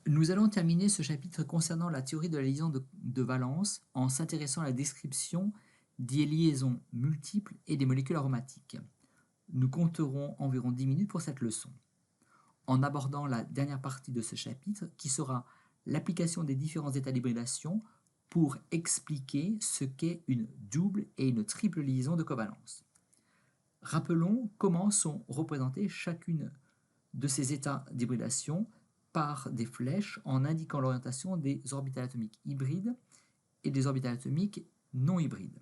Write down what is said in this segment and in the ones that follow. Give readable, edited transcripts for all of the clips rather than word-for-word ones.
Nous allons terminer ce chapitre concernant la théorie de la liaison de valence en s'intéressant à la description des liaisons multiples et des molécules aromatiques. Nous compterons environ 10 minutes pour cette leçon, en abordant la dernière partie de ce chapitre qui sera l'application des différents états d'hybridation pour expliquer ce qu'est une double et une triple liaison de covalence. Rappelons comment sont représentés chacune de ces états d'hybridation par des flèches en indiquant l'orientation des orbitales atomiques hybrides et des orbitales atomiques non hybrides.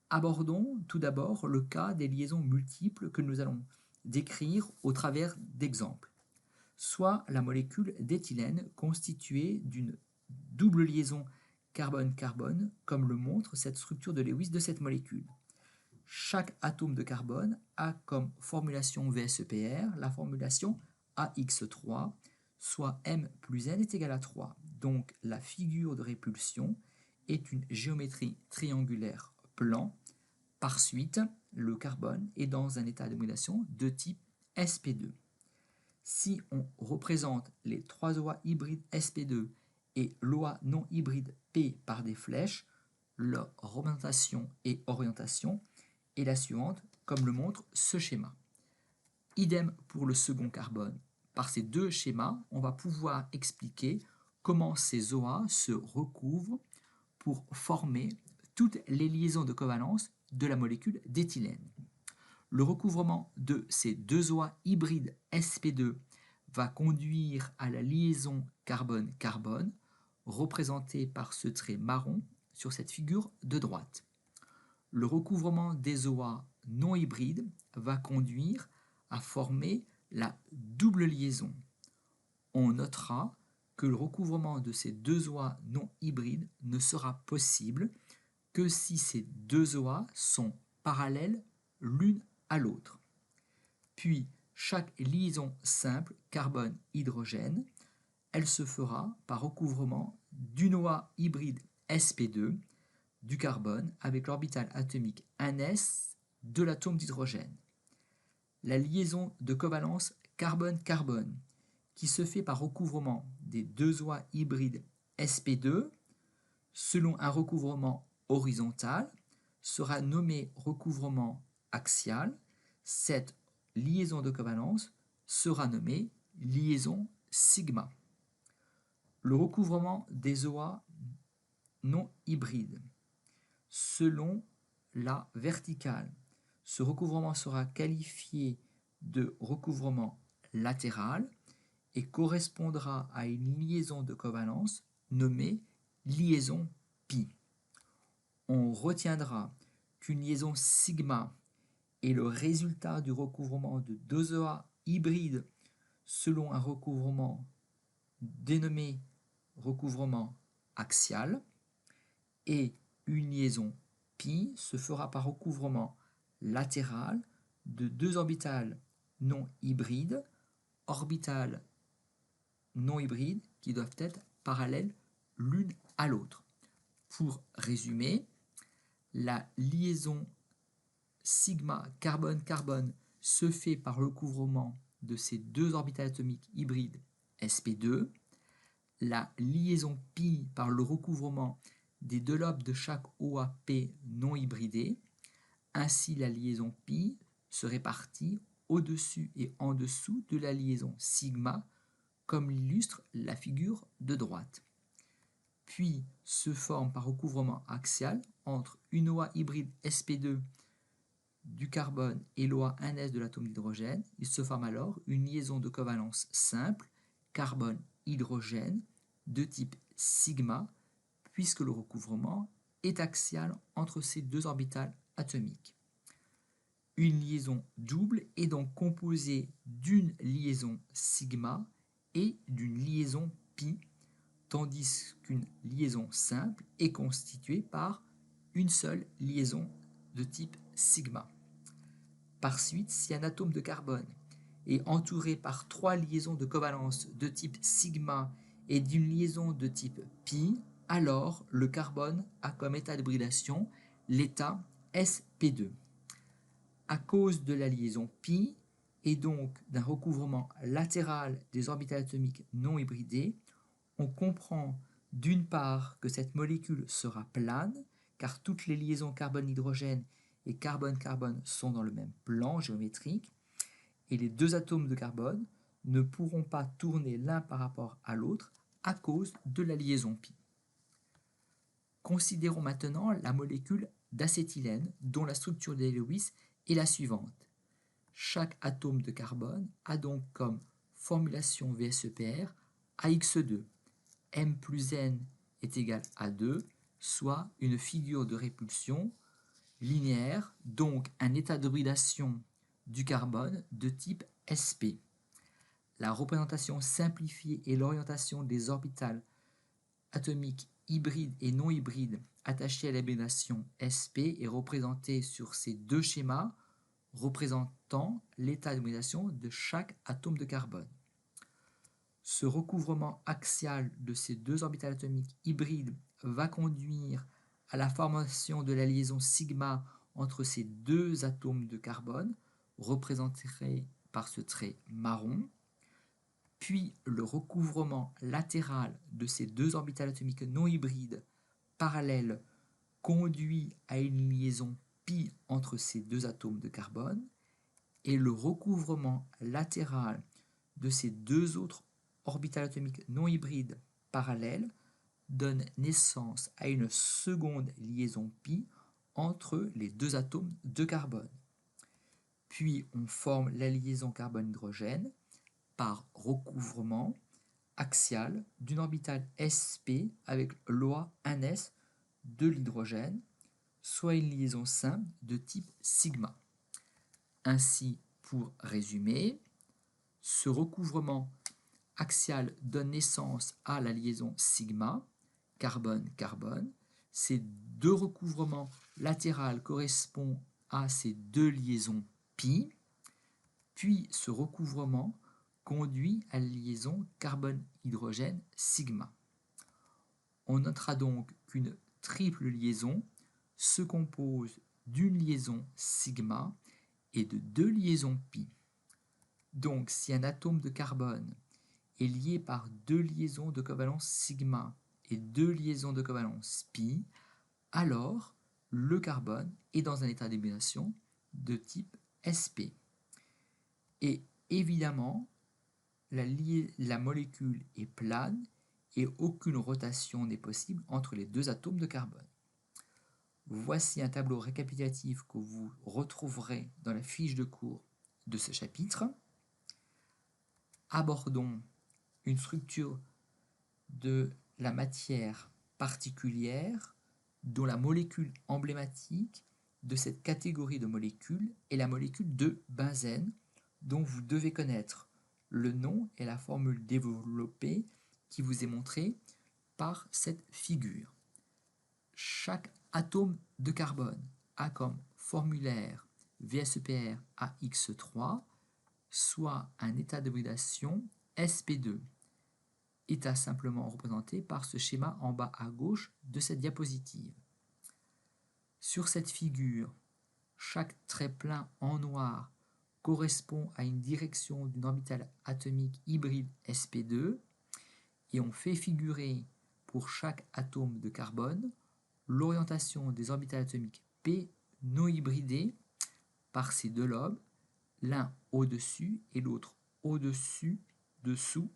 Abordons tout d'abord le cas des liaisons multiples que nous allons décrire au travers d'exemples, soit la molécule d'éthylène constituée d'une double liaison carbone-carbone, comme le montre cette structure de Lewis de cette molécule. Chaque atome de carbone a comme formulation VSEPR la formulation AX3, soit M plus N est égal à 3. Donc la figure de répulsion est une géométrie triangulaire plan. Par suite, le carbone est dans un état d'hybridation de type sp2. Si on représente les 3 OA hybrides sp2 et l'OA non hybride P par des flèches, leur représentation et orientation est la suivante, comme le montre ce schéma. Idem pour le second carbone. Par ces deux schémas, on va pouvoir expliquer comment ces OA se recouvrent pour former toutes les liaisons de covalence de la molécule d'éthylène. Le recouvrement de ces deux OA hybrides sp2 va conduire à la liaison carbone-carbone, représentée par ce trait marron sur cette figure de droite. Le recouvrement des OA non hybrides va conduire à former la double liaison. On notera que le recouvrement de ces deux OA non hybrides ne sera possible que si ces deux OA sont parallèles l'une à l'autre. Puis, chaque liaison simple carbone-hydrogène, elle se fera par recouvrement d'une OA hybride sp2 du carbone avec l'orbital atomique 1s de l'atome d'hydrogène. La liaison de covalence carbone-carbone, qui se fait par recouvrement des deux OA hybrides sp2 selon un recouvrement horizontal, sera nommée recouvrement axial. Cette liaison de covalence sera nommée liaison sigma. Le recouvrement des OA non hybrides selon la verticale. Ce recouvrement sera qualifié de recouvrement latéral et correspondra à une liaison de covalence nommée liaison pi. On retiendra qu'une liaison sigma est le résultat du recouvrement de deux OA hybrides selon un recouvrement dénommé recouvrement axial, et une liaison pi se fera par recouvrement latéral de deux orbitales non hybrides, orbitales non hybrides qui doivent être parallèles l'une à l'autre. Pour résumer, la liaison sigma carbone-carbone se fait par recouvrement de ces deux orbitales atomiques hybrides sp2, la liaison pi par le recouvrement des deux lobes de chaque OAP non hybridé. Ainsi, la liaison pi se répartit au-dessus et en dessous de la liaison sigma, comme l'illustre la figure de droite. Puis se forme par recouvrement axial entre une OA hybride sp2 du carbone et l'OA 1s de l'atome d'hydrogène. Il se forme alors une liaison de covalence simple carbone-hydrogène de type sigma, puisque le recouvrement est axial entre ces deux orbitales atomiques. Une liaison double est donc composée d'une liaison sigma et d'une liaison pi, tandis qu'une liaison simple est constituée par une seule liaison de type sigma. Par suite, si un atome de carbone est entouré par trois liaisons de covalence de type sigma et d'une liaison de type pi, alors le carbone a comme état d'hybridation l'état sp2. À cause de la liaison pi et donc d'un recouvrement latéral des orbitales atomiques non hybridées, on comprend d'une part que cette molécule sera plane, car toutes les liaisons carbone-hydrogène et carbone-carbone sont dans le même plan géométrique, et les deux atomes de carbone ne pourront pas tourner l'un par rapport à l'autre à cause de la liaison pi. Considérons maintenant la molécule d'acétylène, dont la structure de Lewis est la suivante. Chaque atome de carbone a donc comme formulation VSEPR AX2. M plus N est égal à 2, soit une figure de répulsion linéaire, donc un état d'hybridation du carbone de type sp. La représentation simplifiée et l'orientation des orbitales atomiques hybrides et non hybrides attachées à l'hybridation sp est représentée sur ces deux schémas représentant l'état d'hybridation de chaque atome de carbone. Ce recouvrement axial de ces deux orbitales atomiques hybrides va conduire à la formation de la liaison sigma entre ces deux atomes de carbone, représentés par ce trait marron, puis le recouvrement latéral de ces deux orbitales atomiques non hybrides parallèles conduit à une liaison pi entre ces deux atomes de carbone, et le recouvrement latéral de ces deux autres orbitales atomiques non hybrides parallèles donne naissance à une seconde liaison pi entre les deux atomes de carbone. Puis on forme la liaison carbone-hydrogène par recouvrement axial d'une orbitale sp avec l'OA 1s de l'hydrogène, soit une liaison simple de type sigma. Ainsi, pour résumer, ce recouvrement axial donne naissance à la liaison sigma, carbone-carbone. Ces deux recouvrements latéraux correspondent à ces deux liaisons pi, puis ce recouvrement conduit à la liaison carbone-hydrogène sigma. On notera donc qu'une triple liaison se compose d'une liaison sigma et de deux liaisons pi. Donc si un atome de carbone est lié par deux liaisons de covalence sigma et deux liaisons de covalence pi, alors le carbone est dans un état d'hybridation de type sp. Et évidemment, la molécule est plane et aucune rotation n'est possible entre les deux atomes de carbone. Voici un tableau récapitulatif que vous retrouverez dans la fiche de cours de ce chapitre. Abordons une structure de la matière particulière dont la molécule emblématique de cette catégorie de molécules est la molécule de benzène, dont vous devez connaître le nom et la formule développée qui vous est montrée par cette figure. Chaque atome de carbone a comme formulaire VSEPR AX3, soit un état d'hybridation sp2, état simplement représenté par ce schéma en bas à gauche de cette diapositive. Sur cette figure, chaque trait plein en noir correspond à une direction d'une orbitale atomique hybride sp2 et on fait figurer pour chaque atome de carbone l'orientation des orbitales atomiques p non hybridées par ces deux lobes, l'un au-dessus et l'autre au-dessus, dessous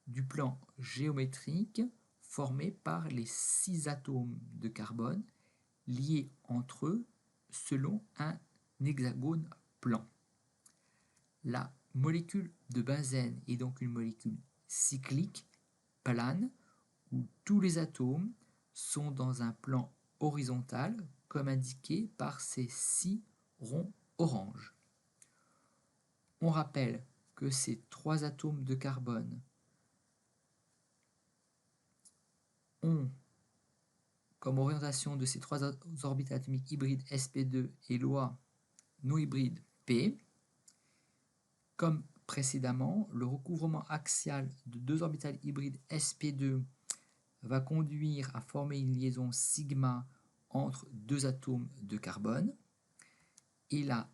du plan géométrique formé par les 6 atomes de carbone liés entre eux selon un hexagone plan. La molécule de benzène est donc une molécule cyclique, plane, où tous les atomes sont dans un plan horizontal, comme indiqué par ces 6 ronds orange. On rappelle que ces 3 atomes de carbone ont comme orientation de ces 3 orbitales atomiques hybrides sp2 et l'OA non hybride p. Comme précédemment, le recouvrement axial de 2 orbitales hybrides sp2 va conduire à former une liaison sigma entre 2 atomes de carbone, et la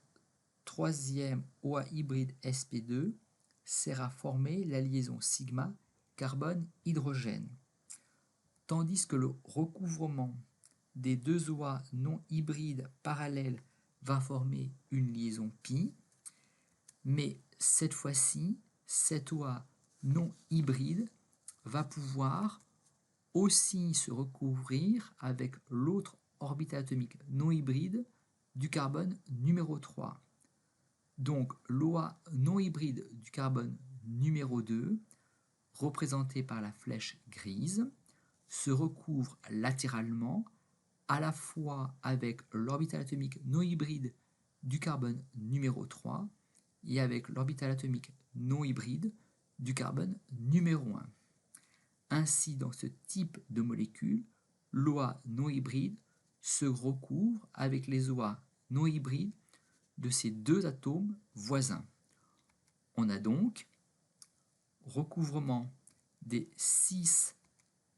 troisième OA hybride sp2 sert à former la liaison sigma carbone-hydrogène, tandis que le recouvrement des deux OA non hybrides parallèles va former une liaison pi, mais cette fois-ci, cette OA non hybride va pouvoir aussi se recouvrir avec l'autre orbital atomique non hybride du carbone numéro 3. Donc l'OA non hybride du carbone numéro 2, représenté par la flèche grise, se recouvre latéralement à la fois avec l'orbital atomique non hybride du carbone numéro 3 et avec l'orbital atomique non hybride du carbone numéro 1. Ainsi, dans ce type de molécule, l'OA non hybride se recouvre avec les OA non hybrides de ces deux atomes voisins. On a donc recouvrement des 6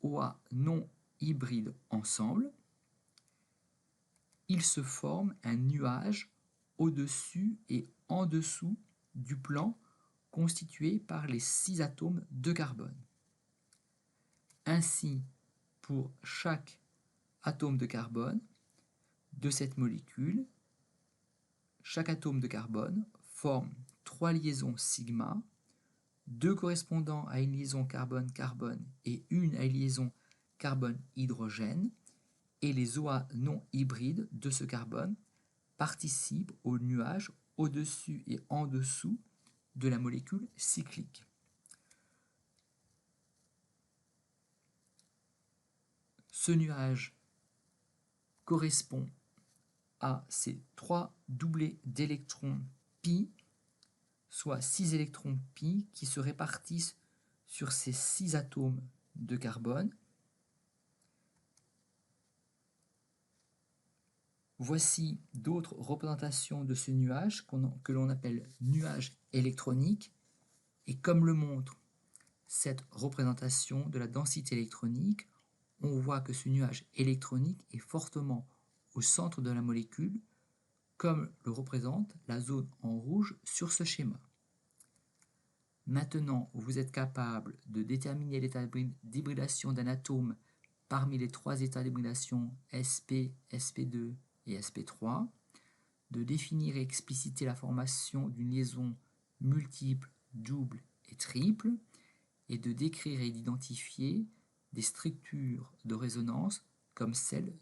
OA non hybrides ensemble. Il se forme un nuage au-dessus et en dessous du plan constitué par les 6 atomes de carbone. Ainsi, pour chaque atome de carbone de cette molécule, chaque atome de carbone forme 3 liaisons sigma, 2 correspondant à une liaison carbone-carbone et une à une liaison carbone-hydrogène, et les OA non hybrides de ce carbone participent au nuage au-dessus et en dessous de la molécule cyclique. Ce nuage correspond à ces 3 doublés d'électrons pi, soit 6 électrons pi qui se répartissent sur ces 6 atomes de carbone. Voici d'autres représentations de ce nuage que l'on appelle nuage électronique. Et comme le montre cette représentation de la densité électronique, on voit que ce nuage électronique est fortement au centre de la molécule, comme le représente la zone en rouge sur ce schéma. Maintenant, vous êtes capable de déterminer l'état d'hybridation d'un atome parmi les 3 états d'hybridation sp, sp2 et sp3, de définir et expliciter la formation d'une liaison multiple, double et triple, et de décrire et d'identifier des structures de résonance comme celle